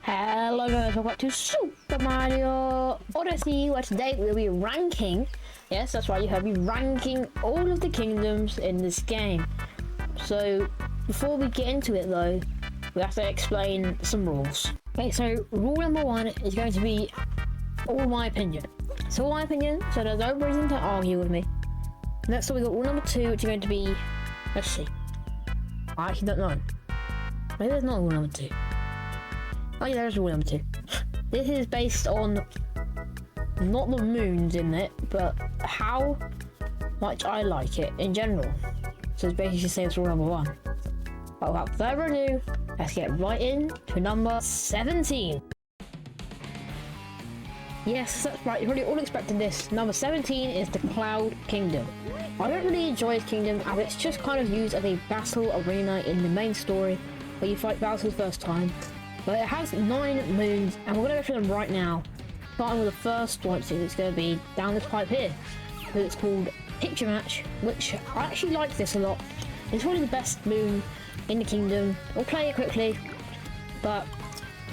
Hello guys, welcome back to Super Mario Odyssey, where today we'll be ranking, yes that's right, you heard me, ranking all of the kingdoms in this game. So before we get into it though, we have to explain some rules. Okay, so rule number one is going to be all my opinion. So all my opinion, so there's no reason to argue with me. Next up we got rule number two, which is going to be, let's see, I actually don't know. Maybe there's not rule number two. Oh yeah, there's rule number two. This is based on not the moons in it, but how much I like it in general. So it's basically the same as rule number one. But without further ado, let's get right in to number 17. Yes, that's right, you probably all expected this. Number 17 is the Cloud Kingdom. I don't really enjoy this kingdom as it's just kind of used as a battle arena in the main story where you fight Bowser the first time. But it has 9 moons, and we're going to go through them right now. Starting with the first one, so it's going to be down this pipe here. So it's called Picture Match, which I actually like this a lot. It's probably the best moon in the kingdom. We'll play it quickly, but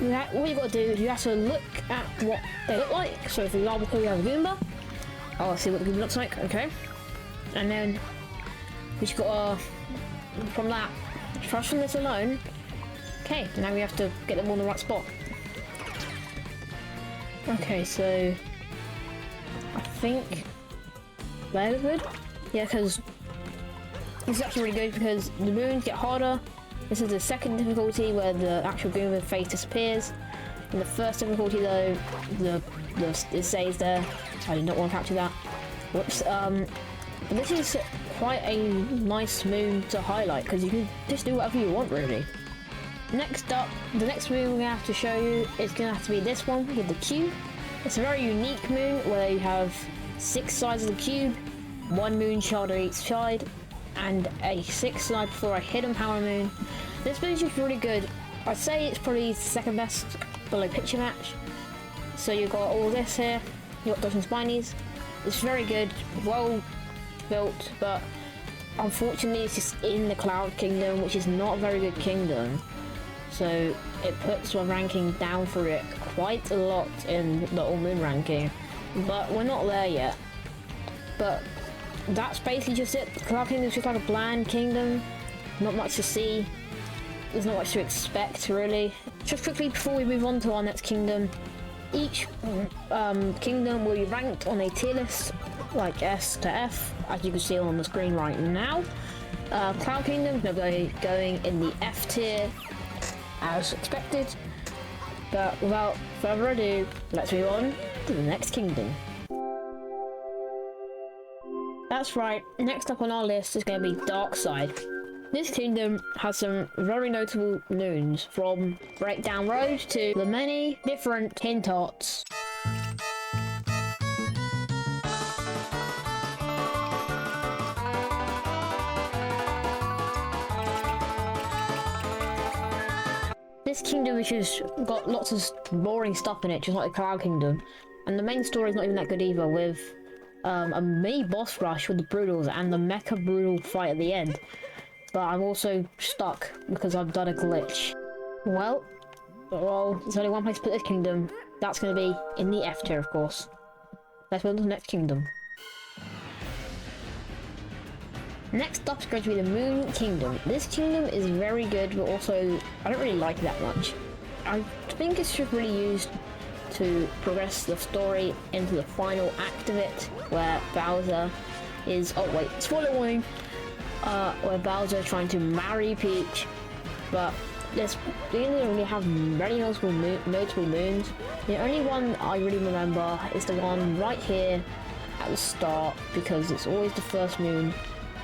what you got to do is you have to look at what they look like. So for example, here we have a Goomba. I'll see what the Goomba looks like, okay. And then we just got from that, just from this alone. Okay, now we have to get them all in the right spot. Okay, so I think they're good. Yeah, because this is actually really good because the moons get harder. This is the second difficulty where the actual Goomba face disappears. In the first difficulty though, it stays there. I did not want to capture that. Whoops. This is quite a nice moon to highlight because you can just do whatever you want really. Next up, the next moon we're going to have to show you is going to have to be this one with the cube. It's a very unique moon where you have 6 sides of the cube, 1 moon shard on each side, and a 6th side for a hidden power moon. This moon is just really good. I'd say it's probably second best below Picture Match. So you've got all this here, you've got Dodge and Spinies. It's very good, well built, but unfortunately it's just in the Cloud Kingdom, which is not a very good kingdom. So it puts my ranking down for it quite a lot in the all moon ranking, but we're not there yet. But that's basically just it. The Cloud Kingdom is just like a bland kingdom, not much to see, there's not much to expect really. Just quickly before we move on to our next kingdom, each kingdom will be ranked on a tier list like S to F, as you can see on the screen right now. Cloud Kingdom is going to be going in the F tier as expected, but without further ado, let's move on to the next kingdom. That's right, next up on our list is going to be Dark Side. This kingdom has some very notable moons, from Breakdown Road to the many different hint arts. This kingdom has just got lots of boring stuff in it, just like the Cloud Kingdom. And the main story is not even that good either, with a mini boss rush with the Broodals and the Mecha Broodal fight at the end. But I'm also stuck because I've done a glitch. Well, there's only one place to put this kingdom. That's going to be in the F tier, of course. Let's move on to the next kingdom. Next up is going to be the Moon Kingdom. This kingdom is very good, but also I don't really like it that much. I think it's just really used to progress the story into the final act of it, where Bowser is, oh wait, spoiler warning, where Bowser is trying to marry Peach, but they don't really have very notable moons. The only one I really remember is the one right here at the start, because it's always the first moon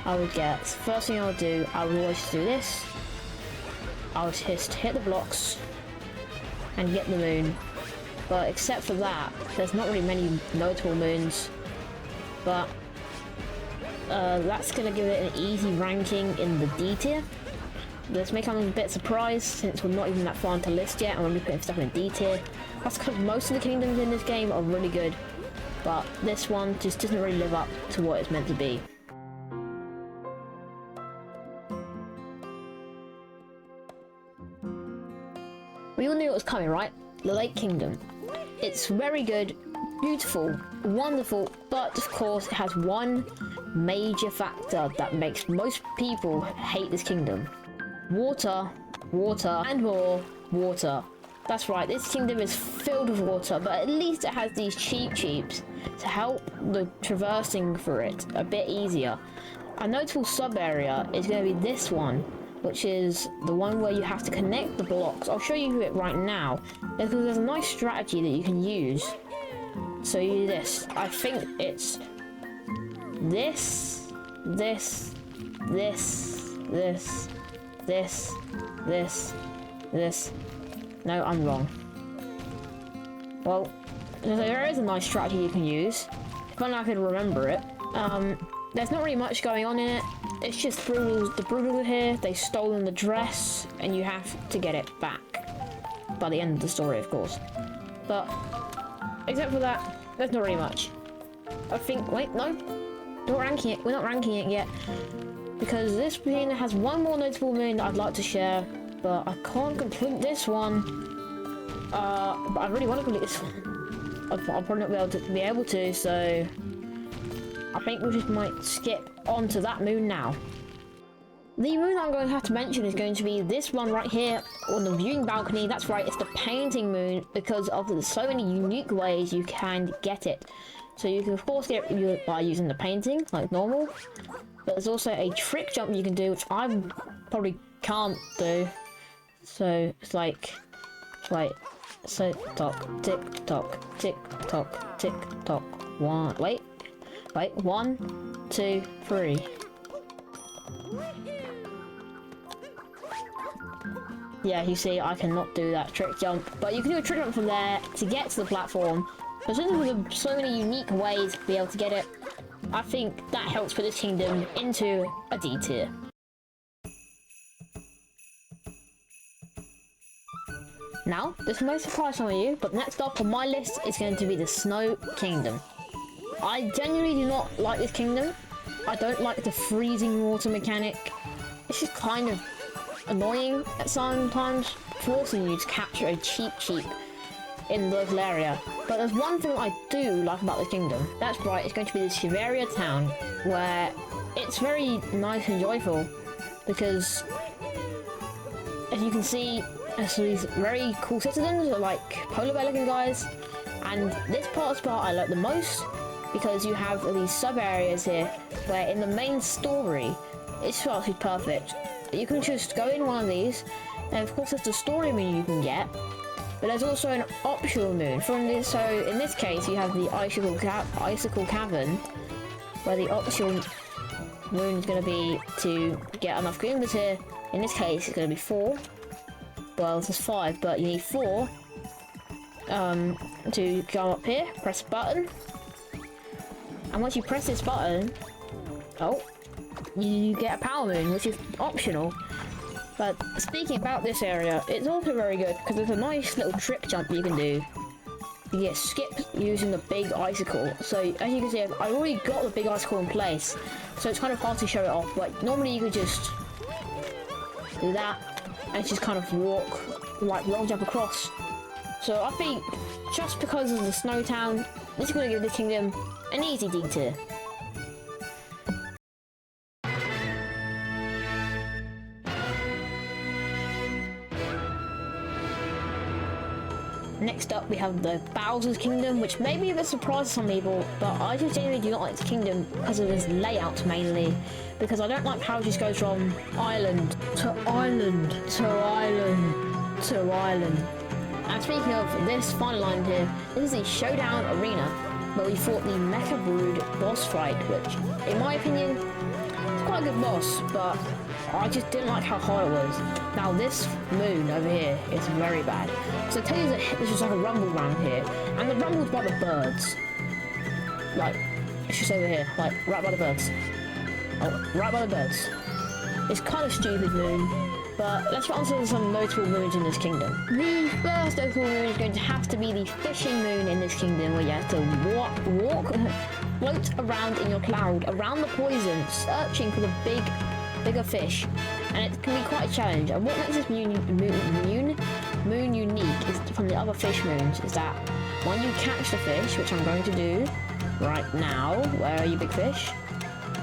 I would get. First thing I would do, I would always do this. I would just hit the blocks and get the moon. But except for that, there's not really many notable moons. But that's going to give it an easy ranking in the D tier. This may come as a bit surprised since we're not even that far into the list yet and we're only putting stuff in D tier. That's because most of the kingdoms in this game are really good. But this one just doesn't really live up to what it's meant to be. Rule knew it was coming, right? The Lake Kingdom. It's very good, beautiful, wonderful, but of course it has one major factor that makes most people hate this kingdom. Water, water, and more water. That's right, this kingdom is filled with water, but at least it has these cheeps to help the traversing through it a bit easier. A notable sub-area is going to be this one, which is the one where you have to connect the blocks. I'll show you it right now, because there's a nice strategy that you can use. So you do this. I think it's this, this, this, this, this, this, this. No, I'm wrong. Well, there is a nice strategy you can use. If only I could remember it. There's not really much going on in it. It's just the Bwuvie are here. They've stolen the dress, and you have to get it back by the end of the story, of course. But except for that, there's not really much. I think. Wait, no, not ranking it. We're not ranking it yet because this moon has one more notable moon that I'd like to share, but I can't complete this one. But I really want to complete this one. I'll probably not be able to, so I think we just might skip on to that moon now. The moon I'm going to have to mention is going to be this one right here on the viewing balcony. That's right, it's the painting moon because of the so many unique ways you can get it. So you can of course get it by using the painting like normal, but there's also a trick jump you can do, which I probably can't do. So it's like, wait, so tick tock, tick tock, tick tock. Wait, 1, 2, 3. Yeah, you see, I cannot do that trick jump, but you can do a trick jump from there to get to the platform. But since there's so many unique ways to be able to get it, I think that helps put this kingdom into a D tier. Now, this may surprise some of you, but next up on my list is going to be the Snow Kingdom. I genuinely do not like this kingdom. I don't like the freezing water mechanic. It's just kind of annoying at sometimes, forcing you to capture a cheap in the local area. But there's one thing I do like about this kingdom. That's right, it's going to be the Shiveria town, where it's very nice and joyful, because as you can see, there's these very cool citizens, like polar bear looking guys, and this part I like the most, because you have these sub-areas here, where in the main story, it's actually perfect. You can just go in one of these, and of course there's the story moon you can get, but there's also an optional moon. So in this case, you have the icicle cavern, where the optional moon is going to be to get enough Goombas here. In this case, it's going to be 4. Well, there's 5, but you need 4 to go up here, press a button. And once you press this button, you get a power moon, which is optional. But speaking about this area, it's also very good because there's a nice little trick jump you can do. You get skipped using the big icicle. So as you can see, I've already got the big icicle in place, so it's kind of hard to show it off. But normally you could just do that and just kind of walk, like long jump across. So I think just because of the snow town, this is going to give the kingdom an easy D tier. Next up we have the Bowser's Kingdom, which may be a bit surprising to some people, but I just genuinely do not like this kingdom because of its layout mainly, because I don't like how it just goes from island to island to island to island. And speaking of this final line here, this is the Showdown Arena, where we fought the Mecha Brood boss fight, which, in my opinion, is quite a good boss, but I just didn't like how hard it was. Now this moon over here is very bad. So tell you that there's just like a rumble around here, and the rumble's by the birds. Like, it's just over here, like right by the birds. Oh, right by the birds. It's kind of stupid moon, but let's get on to some notable moons in this kingdom. The first notable moon is going to have to be the fishing moon in this kingdom, where you have to float around in your cloud, around the poison, searching for the bigger fish, and it can be quite a challenge. And what makes this moon moon unique is from the other fish moons is that when you catch the fish, which I'm going to do right now, where are you, big fish?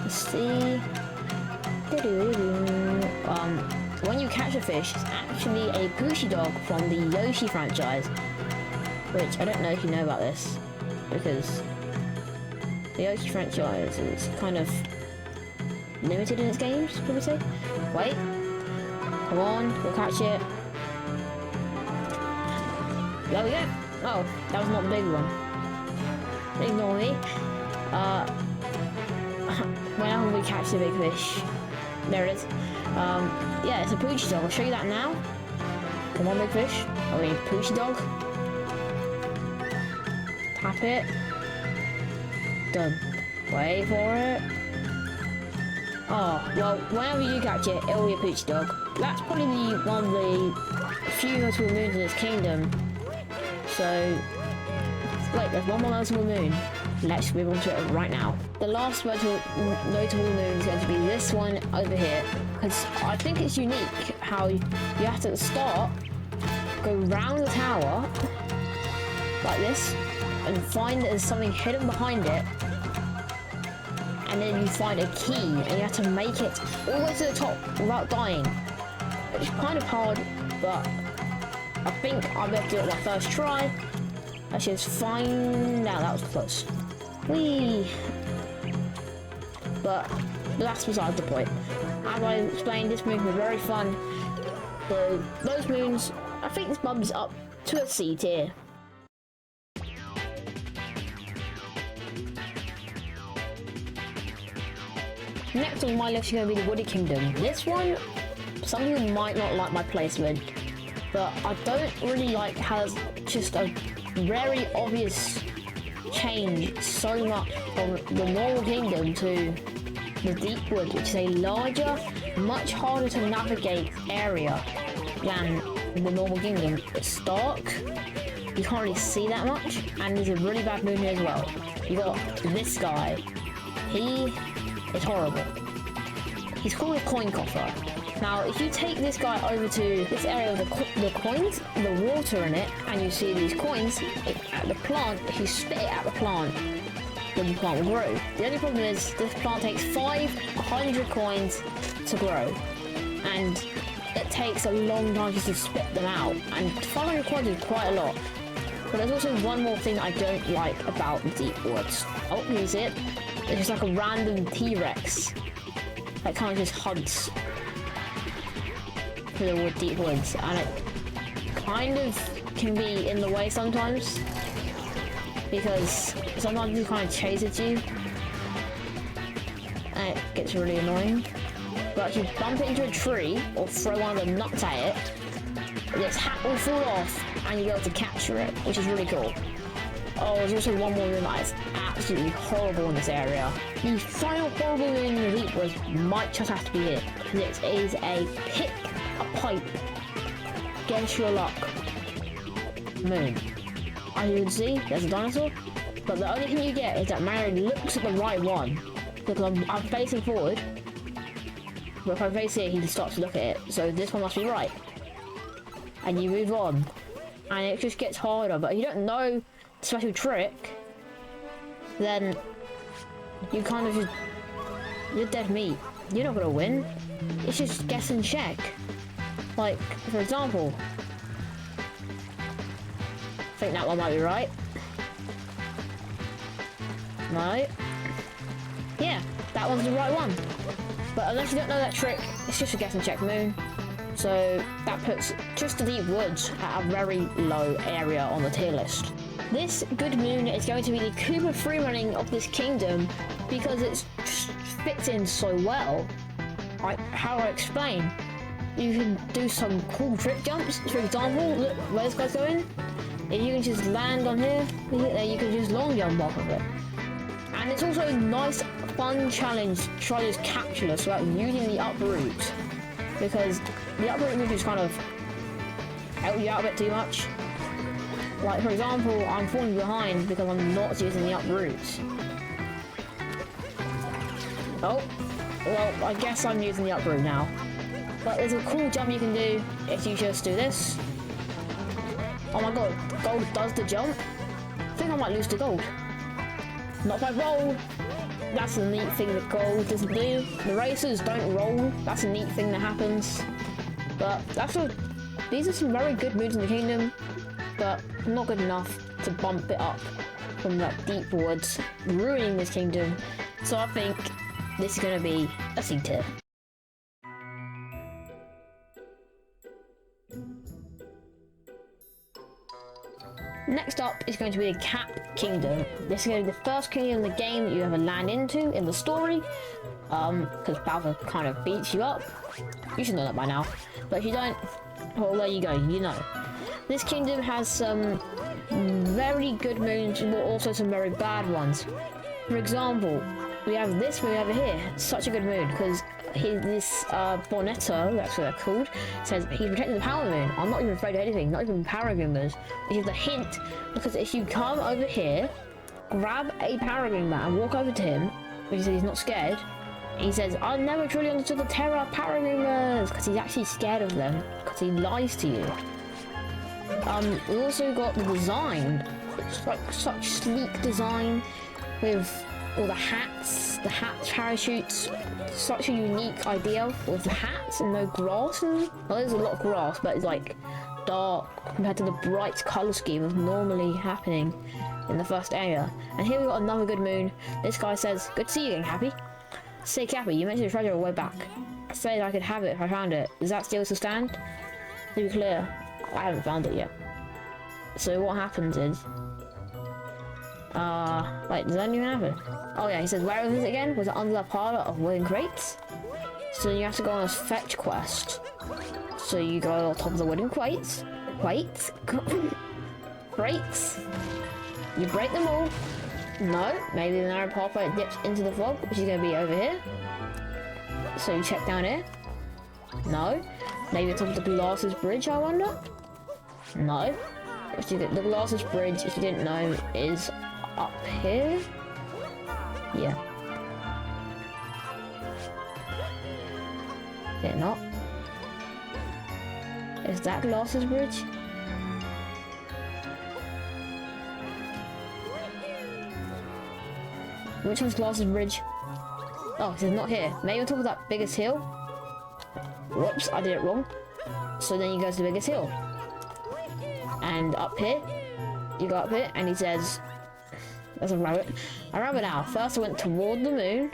Let's see. When you catch a fish, it's actually a Pushy dog from the Yoshi franchise, which I don't know if you know about this, because the Yoshi franchise is kind of limited in its games, can we say? Wait. Come on, we'll catch it. There we go. Oh, that was not the big one. Ignore me. Whenever we catch the big fish. There it is. Yeah, it's a Poochie dog. I'll show you that now. Come on, big fish. I mean, Poochie dog. Tap it. Done. Wait for it. Oh, well, whenever you catch it, it'll be a Poochie dog. That's probably one of the few notable moons in this kingdom. So, wait, there's one more notable moon. Let's move on to it right now. The last notable moon is going to be this one over here, because I think it's unique how you have to start, go round the tower, like this, and find that there's something hidden behind it, and then you find a key, and you have to make it all the way to the top without dying. It's kind of hard, but I think I'll be able to do it on my first try. Let's just find out. That was close. Whee! But that's besides the point. As I explained, this moon was very fun. So those moons, I think this bumps up to a C tier. Next on my list is going to be the Woody Kingdom. This one, some people might not like my placement, but I don't really like how it's just a very obvious change so much from the normal kingdom to the Deep Wood, which is a larger, much harder to navigate area than the normal kingdom. It's dark, you can't really see that much, and there's a really bad moon here as well. You got this guy, he is horrible. He's called a coin coffer. Now, if you take this guy over to this area with the coins, the water in it, and you see these coins at the plant, if you spit it at the plant, then the plant will grow. The only problem is this plant takes 500 coins to grow, and it takes a long time just to spit them out, and 500 coins is quite a lot. But there's also one more thing I don't like about the Deep Woods. Oh, you see it? It's just like a random T-Rex that kind of just hunts through the Deep Woods, and it kind of can be in the way sometimes, because sometimes it kind of chases you, and it gets really annoying. But if you bump it into a tree, or throw one of the nuts at it, its hat will fall off, and you'll be able to capture it, which is really cool. Oh, there's also one more moon that is absolutely horrible in this area. The final horrible moon in the Deep Woods might just have to be it, because it is a pick a pipe against your luck moon. As you can see, there's a dinosaur, but the only thing you get is that Mario looks at the right one, because I'm facing forward, but if I face here, he starts to look at it, so this one must be right. And you move on, and it just gets harder. But if you don't know the special trick, then you kind of you're dead meat. You're not gonna win. It's just guess and check. Like, for example, I think that one might be right. No. Yeah, that one's the right one. But unless you don't know that trick, it's just a guess and check moon. So that puts just the Deep Woods at a very low area on the tier list. This good moon is going to be the Koopa freerunning of this kingdom, because it just fits in so well. How do I explain? You can do some cool trick jumps. For example, look where this guy's going. If you can just land on here, you can just long jump off of it. And it's also a nice, fun challenge to try to just capture this without using the uproot, because the uproot move just kind of help you out a bit too much. Like, for example, I'm falling behind because I'm not using the uproot. Oh, well, I guess I'm using the uproot now. But there's a cool jump you can do if you just do this. Oh my god, gold does the jump. I think I might lose to gold. Not if I roll. That's a neat thing that gold doesn't do. The racers don't roll. That's a neat thing that happens. But that's all. These are some very good moves in the kingdom, but not good enough to bump it up from that deep woods, ruining this kingdom. So I think this is going to be a C tier. Next up is going to be the Cap Kingdom. This is going to be the first kingdom in the game that you ever land into in the story. Because Bwuvie kind of beats you up. You should know that by now. But if you don't, well, there you go, you know. This kingdom has some very good moons, but also some very bad ones. For example, we have this moon over here. Such a good moon, because this Bonetto, that's what they're called, says he's protecting the power moon. I'm not even afraid of anything, not even Paragrimmers. Which is a hint, because if you come over here, grab a Paragrimmer and walk over to him, which is he's not scared, he says, I never truly understood the terror of Paragrimmers, because he's actually scared of them, because he lies to you. We also got the design. It's like such sleek design with all the hats, parachutes, such a unique idea with the hats and no grass. Well, there's a lot of grass, but it's like dark compared to the bright colour scheme of normally happening in the first area. And here we got another good moon. This guy says, good to see you again, Cappy. Say, Cappy, you mentioned the treasure way back. I said I could have it if I found it. Does that still stand? To be clear, I haven't found it yet. So what happens is, wait, does that even happen? Oh yeah, he says, where was it again? Was it under the pile of wooden crates? So you have to go on a fetch quest. So you go on top of the wooden crates. Crates. You break them all. No, maybe the narrow pathway dips into the fog, which is going to be over here. So you check down here. No. Maybe the top of the Glasses Bridge, I wonder? No. The Glasses Bridge, if you didn't know, is up here. Yeah. Is it not? Is that Glasses Bridge? Which one's Glasses Bridge? Oh, it says not here. Maybe on top of that biggest hill. Whoops, I did it wrong. So then you go to the biggest hill. And up here, you go up here, and he says, there's a rabbit. I remember now. First I went toward the moon.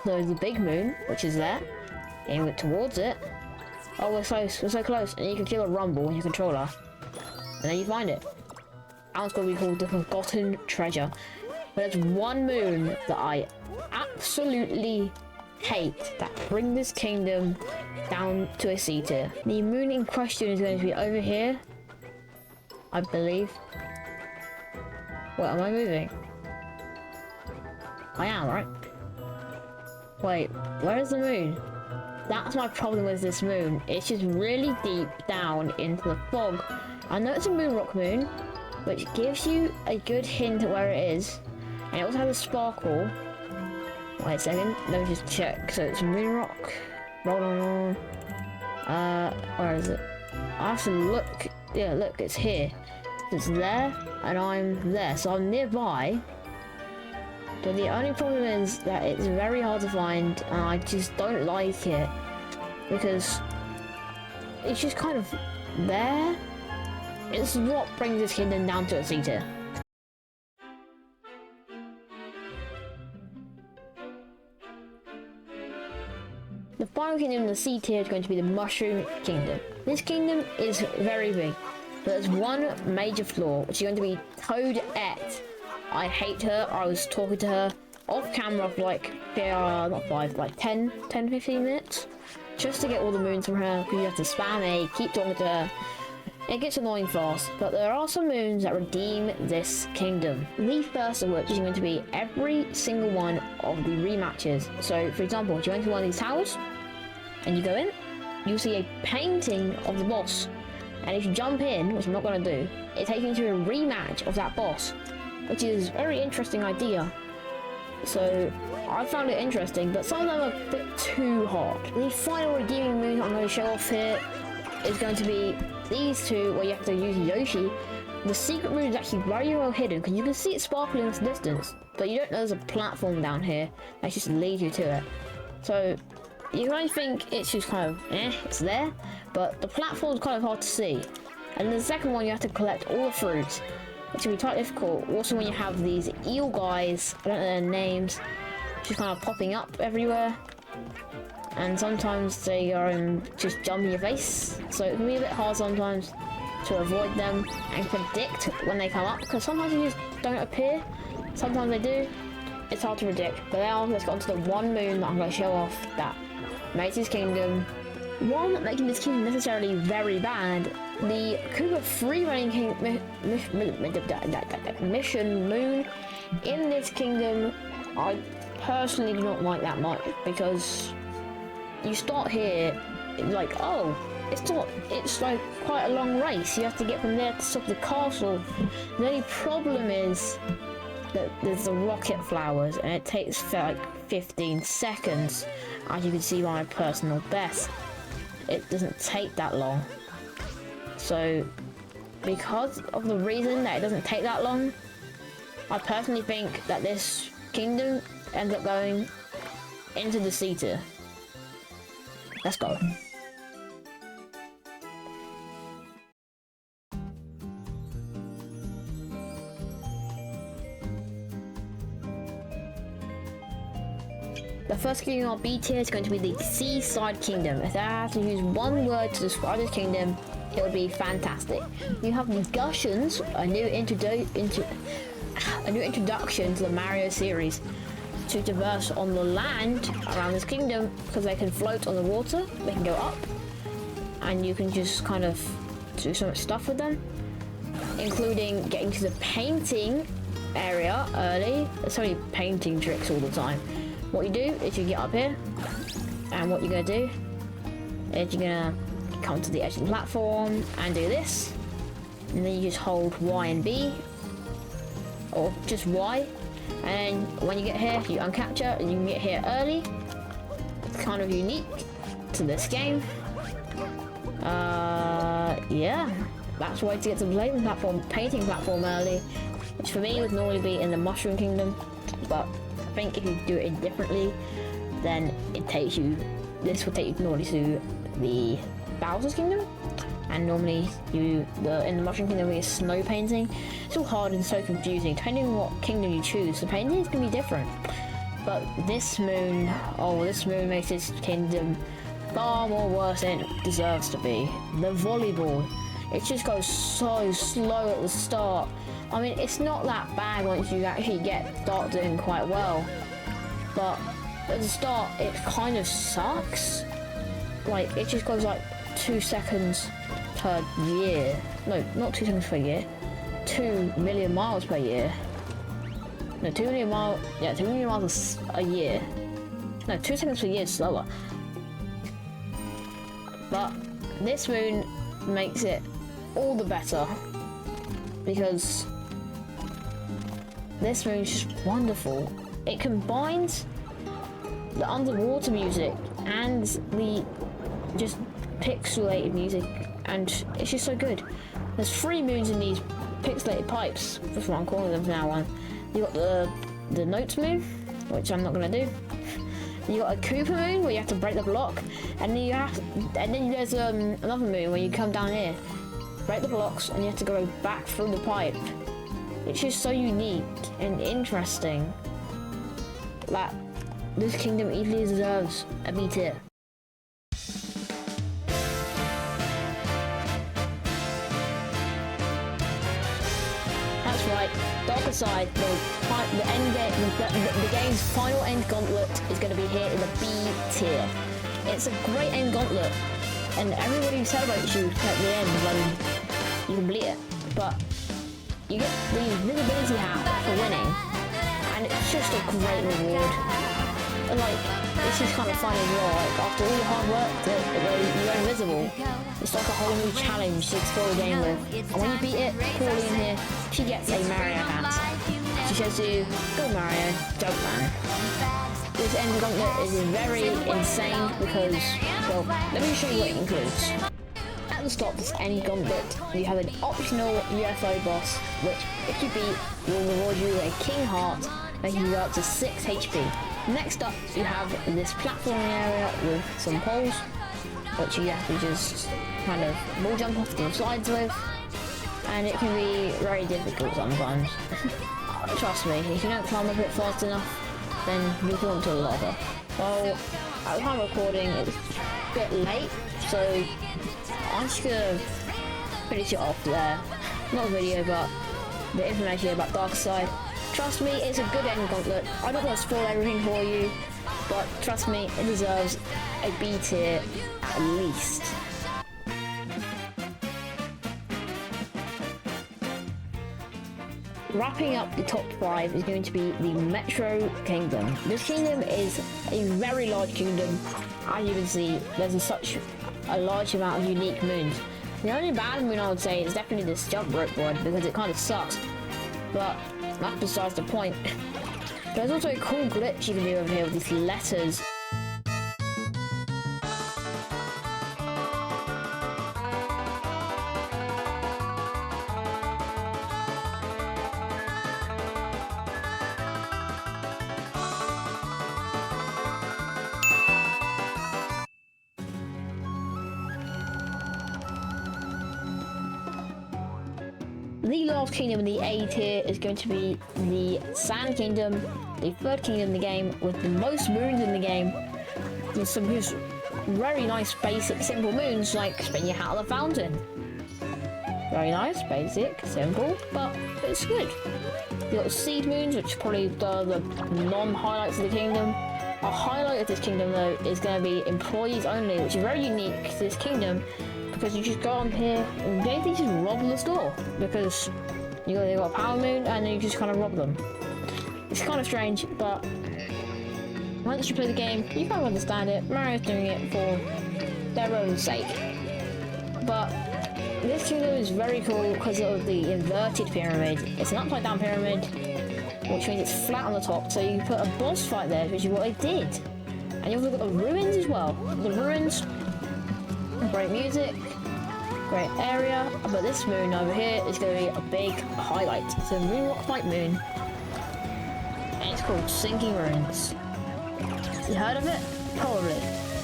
So the big moon, which is there. And you went towards it. Oh, we're so close. And you can feel a rumble in your controller. And then you find it. That one's going to be called the Forgotten Treasure. But there's one moon that I absolutely hate that bring this kingdom down to a C tier. The moon in question is going to be over here, I believe. Wait, am I moving? I am, right? Wait, where is the moon? That's my problem with this moon. It's just really deep down into the fog. I know it's a moon rock moon, which gives you a good hint at where it is. And it also has a sparkle. Wait a second, let me just check. So it's moon rock. Roll on. Where is it? I have to look. Yeah, look, it's here. It's there, and I'm there. So I'm nearby. But the only problem is that it's very hard to find, and I just don't like it. Because it's just kind of there. It's what brings this kingdom down to a C tier. The final kingdom in the C tier is going to be the Mushroom Kingdom. This kingdom is very big, but there's one major flaw, which is going to be Toadette. I hate her. I was talking to her off camera for like, not 5, like 10, 15 minutes. Just to get all the moons from her, because you have to spam A, keep talking to her. It gets annoying fast, but there are some moons that redeem this kingdom. The first of which is going to be every single one of the rematches. So, for example, if you enter one of these towers, and you go in, you'll see a painting of the boss. And if you jump in, which I'm not going to do, it takes you to a rematch of that boss, which is a very interesting idea. So, I found it interesting, but some of them are a bit too hard. The final redeeming moon I'm going to show off here is going to be these two where you have to use Yoshi, the secret room is actually very well hidden because you can see it sparkling in the distance, but you don't know there's a platform down here that just leads you to it. So you might think it's just kind of it's there, but the platform is kind of hard to see. And the second one, you have to collect all the fruits, which can be quite difficult. Also, when you have these eel guys, I don't know their names, just kind of popping up everywhere, and sometimes they are just jump in your face, so it can be a bit hard sometimes to avoid them and predict when they come up, because sometimes they just don't appear, sometimes they do. It's hard to predict. But now let's get onto the one moon that I'm going to show off that makes this kingdom, one, making this kingdom necessarily very bad. The Koopa free running mission moon in this kingdom, I personally do not like that much, because you start here like, oh, it's like quite a long race. You have to get from there to the top of the castle. The only problem is that there's the rocket flowers, and it takes like 15 seconds, as you can see by my personal best. It doesn't take that long. So because of the reason that it doesn't take that long, I personally think that this kingdom ends up going into the sea tier. Let's go. The first kingdom on B tier is going to be the Seaside Kingdom. If I had to use one word to describe this kingdom, it would be fantastic. You have the Gushins, a new introduction to the Mario series, to traverse on the land around this kingdom, because they can float on the water, they can go up, and you can just kind of do so much stuff with them, including getting to the painting area early. There's so many painting tricks all the time. What you do is you get up here, and what you're going to do is you're going to come to the edge of the platform and do this, and then you just hold Y and B, or just Y, and when you get here you uncapture and you can get here early. It's kind of unique to this game. Yeah, that's why to get to the painting platform early, which for me would normally be in the Mushroom Kingdom, but I think if you do it differently, then this will take you normally to the Bowser's Kingdom, and normally in the Mushroom Kingdom we get snow painting. It's all hard and so confusing depending on what kingdom you choose. The painting is going to be different, but this moon makes this kingdom far more worse than it deserves to be. The volleyball, it just goes so slow at the start. I mean, it's not that bad once you actually start doing quite well, but at the start it kind of sucks. Like, it just goes like 2 seconds per year. No, not 2 seconds per year. 2 million miles per year. No, 2 million miles. Yeah, 2 million miles a year. No, 2 seconds per year is slower. But this moon makes it all the better, because this moon is just wonderful. It combines the underwater music and the just pixelated music, and it's just so good. There's 3 moons in these pixelated pipes. That's what I'm calling them from now on. You got the Notes moon, which I'm not gonna do. You got a Koopa moon where you have to break the block, and then there's another moon where you come down here, break the blocks, and you have to go back through the pipe. It's just so unique and interesting that this kingdom easily deserves a B tier. That's right, Darker Side, the end game, the game's final end gauntlet is going to be here in the B tier. It's a great end gauntlet, and everybody celebrates you at the end when you complete it. But you get the invisibility hat for winning, and it's just a great reward. And like, it's just kind of fun as well. Like, after all the hard work you're invisible, it's like a whole new challenge to explore the game with. And when you beat it, Pauline here, she gets a Mario hat. She shows you, go Mario, don't man. This end gauntlet is very insane because, well, let me show you what it includes. At at the start of this end gauntlet, you have an optional UFO boss, which, if you beat, will reward you a King Heart, making you go up to 6 HP. Next up, you have this platforming area with some poles, which you have to just kind of wall jump off the sides with, and it can be very difficult sometimes. Trust me, if you don't climb up it fast enough, then you fall into the lava. Well, at the time of recording, it's a bit late, so I'm just gonna finish it off there. Not a video, but the information about Darkside. Trust me, it's a good end gauntlet. I don't want to spoil everything for you, but trust me, it deserves a B tier at least. Wrapping up the top 5 is going to be the Metro Kingdom. This kingdom is a very large kingdom. As you can see, there's such a large amount of unique moons. The only bad moon I would say is definitely this jump rope one, because it kind of sucks. But that's besides the point. There's also a cool glitch you can do over here with these letters. The last kingdom in the A tier is going to be the Sand Kingdom, the third kingdom in the game with the most moons in the game. There's some just very nice, basic, simple moons like spin your hat on the fountain. Very nice, basic, simple, but it's good. You've got the seed moons, which are probably the non-highlights of the kingdom. A highlight of this kingdom, though, is going to be employees only, which is very unique to this kingdom. Because you just go on here and basically just rob the store, because they got a power moon and you just kind of rob them. It's kind of strange, but once you play the game, you kind of understand it. Mario's doing it for their own sake. But this kingdom is very cool because of the inverted pyramid. It's an upside down pyramid, which means it's flat on the top, so you put a boss fight there, which is what they did. And you've also got the ruins as well. The ruins, great music, great area, but this moon over here is going to be a big highlight. It's a moonwalk fight moon, and it's called Sinking Ruins. You heard of it? Probably.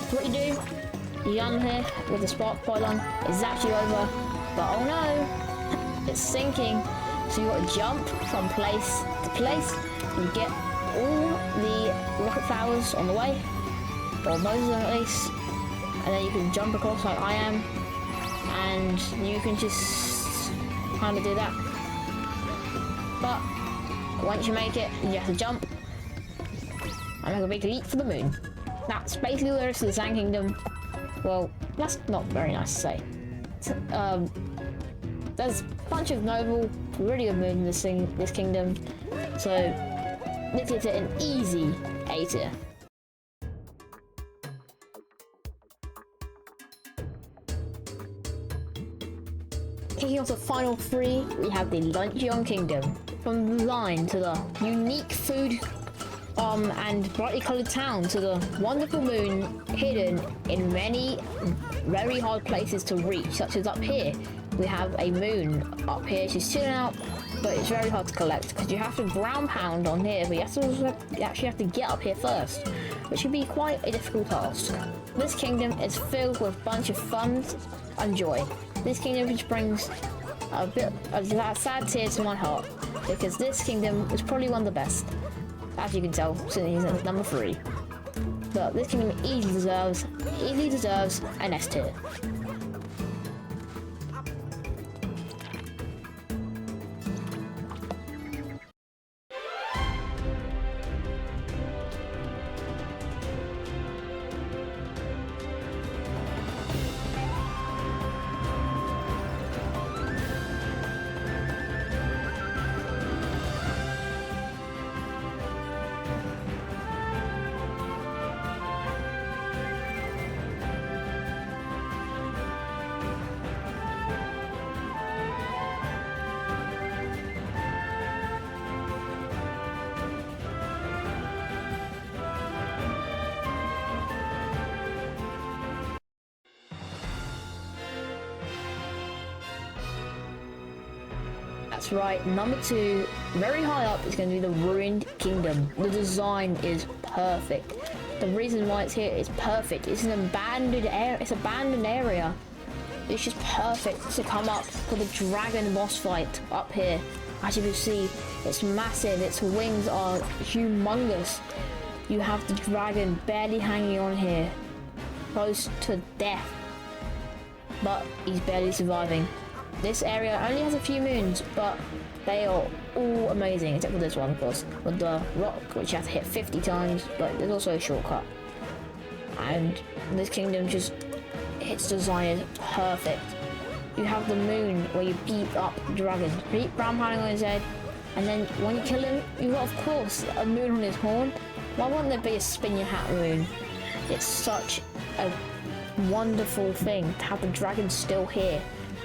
So what you do, you run here with the spark pylon, it's actually over, but oh no, it's sinking, so you got to jump from place to place, and get all the rocket flowers on the way, or most of them at least, and then you can jump across like I am, and you can just kind of do that. But once you make it, you have to jump and make a big leap for the moon. That's basically all there is to the Sand Kingdom. Well, that's not very nice to say. There's a bunch of noble, really good moons in this kingdom, so this gives it an easy A tier. Kicking off the final 3, we have the Luncheon Kingdom. From the line to the unique food and brightly coloured town to the wonderful moon hidden in many very hard places to reach, such as up here. We have a moon up here, she's chilling out, but it's very hard to collect because you have to ground pound on here, but you actually have to get up here first, which can be quite a difficult task. This kingdom is filled with a bunch of fun and joy. This kingdom which brings a bit of that sad tear to my heart, because this kingdom is probably one of the best, as you can tell, since he's at number 3. But this kingdom easily deserves an S tier. That's right, number 2, very high up, is going to be the Ruined Kingdom. The design is perfect. The reason why it's here is perfect. It's an abandoned area. It's an abandoned area. It's just perfect to come up for the dragon boss fight up here. As you can see, it's massive. Its wings are humongous. You have the dragon barely hanging on here, close to death, but he's barely surviving. This area only has a few moons, but they are all amazing, except for this one, of course, with the rock, which you have to hit 50 times, but there's also a shortcut. And this kingdom just, its design is perfect. You have the moon where you beat up dragons, beat brown pounding on his head, and then when you kill him, you've got, of course, a moon on his horn. Why wouldn't there be a spin your hat moon? It's such a wonderful thing to have the dragon still here.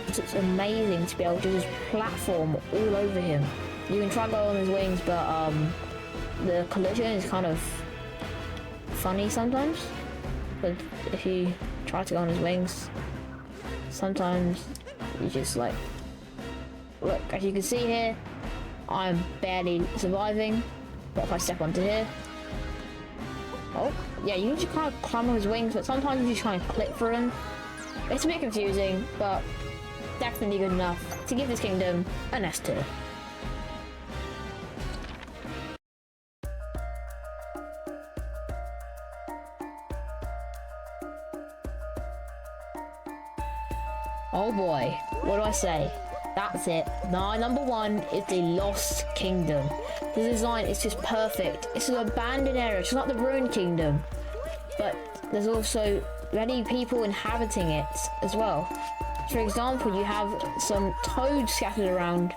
It's amazing to be able to just platform all over him. You can try to go on his wings, but the collision is kind of funny sometimes. But if you try to go on his wings, sometimes you just like, look, as you can see here, I'm barely surviving. But if I step onto here, oh yeah, you can just kind of climb on his wings, but sometimes you just kind of clip through him. It's a bit confusing, but definitely good enough to give this kingdom an S tier. Oh boy, what do I say? That's it. My number 1 is the Lost Kingdom. The design is just perfect. It's an abandoned area. It's not the Ruined Kingdom, but there's also many people inhabiting it as well. For example, you have some toads scattered around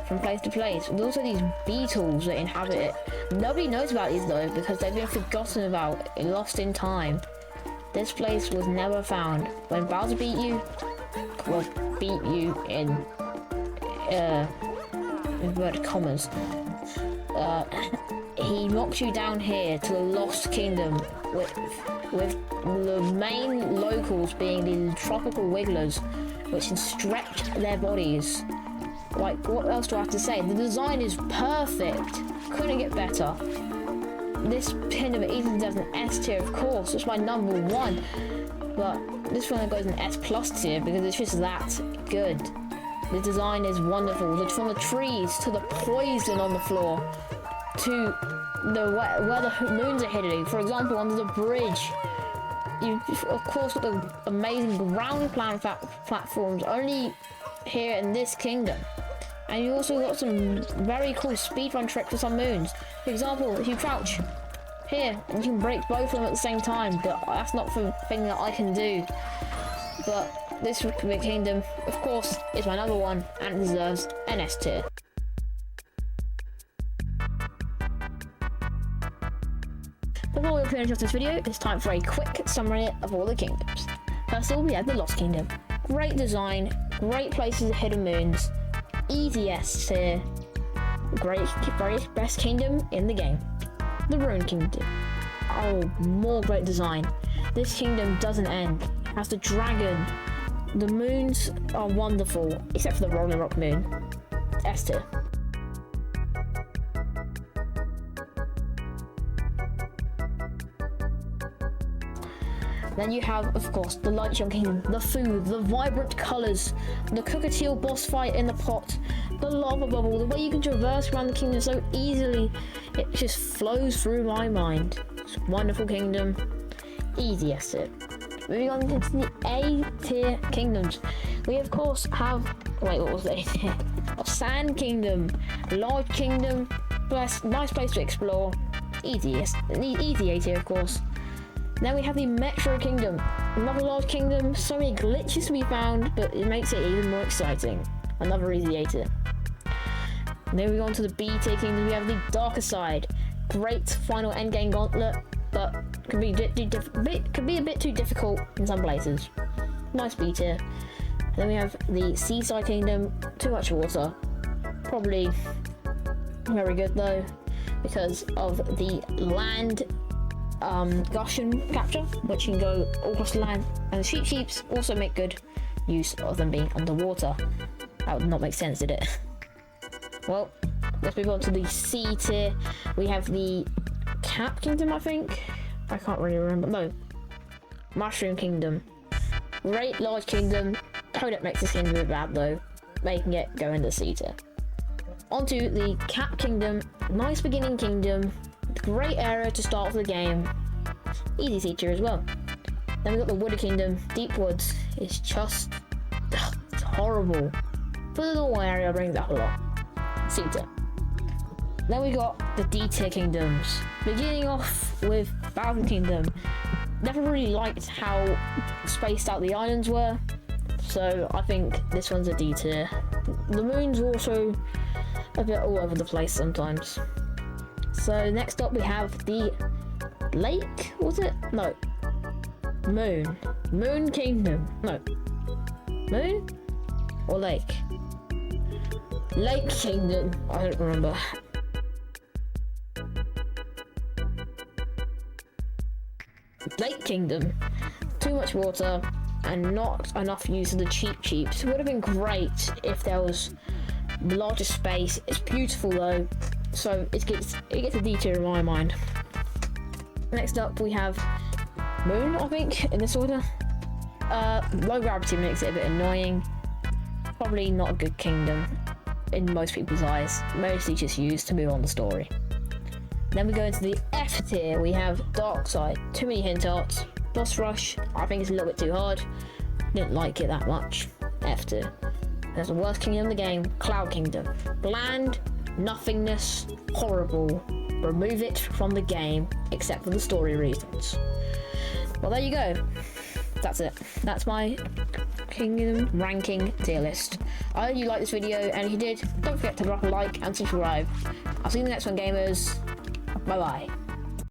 from place to place. There's also these beetles that inhabit it. Nobody knows about these though, because they've been forgotten about, lost in time. This place was never found. When Bowser beat you, well, beat you in inverted commas, he knocks you down here to the Lost Kingdom with the main locals being the tropical wigglers, which can stretch their bodies. Like, what else do I have to say? The design is perfect. Couldn't get better. This kingdom even does an S tier, of course. It's my number 1. But this one goes an S plus tier because it's just that good. The design is wonderful. From the trees to the poison on the floor to where the moons are hitting. For example, under the bridge, you of course got the amazing ground plan platforms only here in this kingdom. And you also got some very cool speedrun tricks for some moons. For example, if you crouch here, and you can break both of them at the same time, but that's not the thing that I can do. But this kingdom, of course, is my number 1 and deserves an S tier. Before we finish off this video, it's time for a quick summary of all the kingdoms. First of all, we have the Lost Kingdom. Great design, great places of hidden moons, easy S tier, great best kingdom in the game. The Ruined Kingdom. Oh, more great design. This kingdom doesn't end. It has the dragon. The moons are wonderful, except for the Rolling Rock moon. S tier. Then you have, of course, the Luncheon Kingdom, the food, the vibrant colours, the cockatiel boss fight in the pot, the lava bubble, the way you can traverse around the kingdom so easily, it just flows through my mind. It's a wonderful kingdom, easy S tier. Moving on into the A tier kingdoms, we of course have, wait, what was the A tier? A Sand Kingdom, large kingdom, nice place to explore, easy A tier of course. Then we have the Metro Kingdom, another large kingdom, so many glitches to be found, but it makes it even more exciting. Another easy A tier. Then we go on to the B tier kingdom, we have the Darker Side. Great final endgame gauntlet, but could be a bit too difficult in some places. Nice B tier. Then we have the Seaside Kingdom, too much water. Probably very good though, because of the land Gushen capture, which can go all across the land, and the sheeps also make good use of them being underwater. That would not make sense, did it? Well, let's move on to the C tier. We have the Cap Kingdom, I think. I can't really remember. No. Mushroom Kingdom. Great large kingdom. Donut makes this kingdom a bit bad though, making it go into C tier. Onto the Cap Kingdom. Nice beginning kingdom. Great area to start off the game. Easy C tier as well. Then we got the Woody Kingdom. Deep Woods is just it's horrible. For the normal area, brings up a lot. C tier. Then we got the D tier kingdoms. Beginning off with Bwuvie Kingdom. Never really liked how spaced out the islands were, so I think this one's a D tier. The moon's also a bit all over the place sometimes. So next up we have the lake, was it? No. Moon Kingdom. No. Moon? Or lake? Lake Kingdom. I don't remember. Lake Kingdom. Too much water and not enough use of the cheeps. It would have been great if there was larger space. It's beautiful though, so it gets a D tier in my mind. Next up we have Moon, I think, in this order. Low gravity makes it a bit annoying. Probably not a good kingdom in most people's eyes. Mostly just used to move on the story. Then we go into the F tier. We have Dark Side. Too many hint arts. Boss Rush, I think it's a little bit too hard. Didn't like it that much. F tier. There's the worst kingdom in the game, Cloud Kingdom. Bland, nothingness, horrible. Remove it from the game, except for the story reasons. Well, there you go. That's it. That's my kingdom ranking tier list. I hope you liked this video, and if you did, don't forget to drop a like and subscribe. I'll see you in the next one, gamers. Bye bye.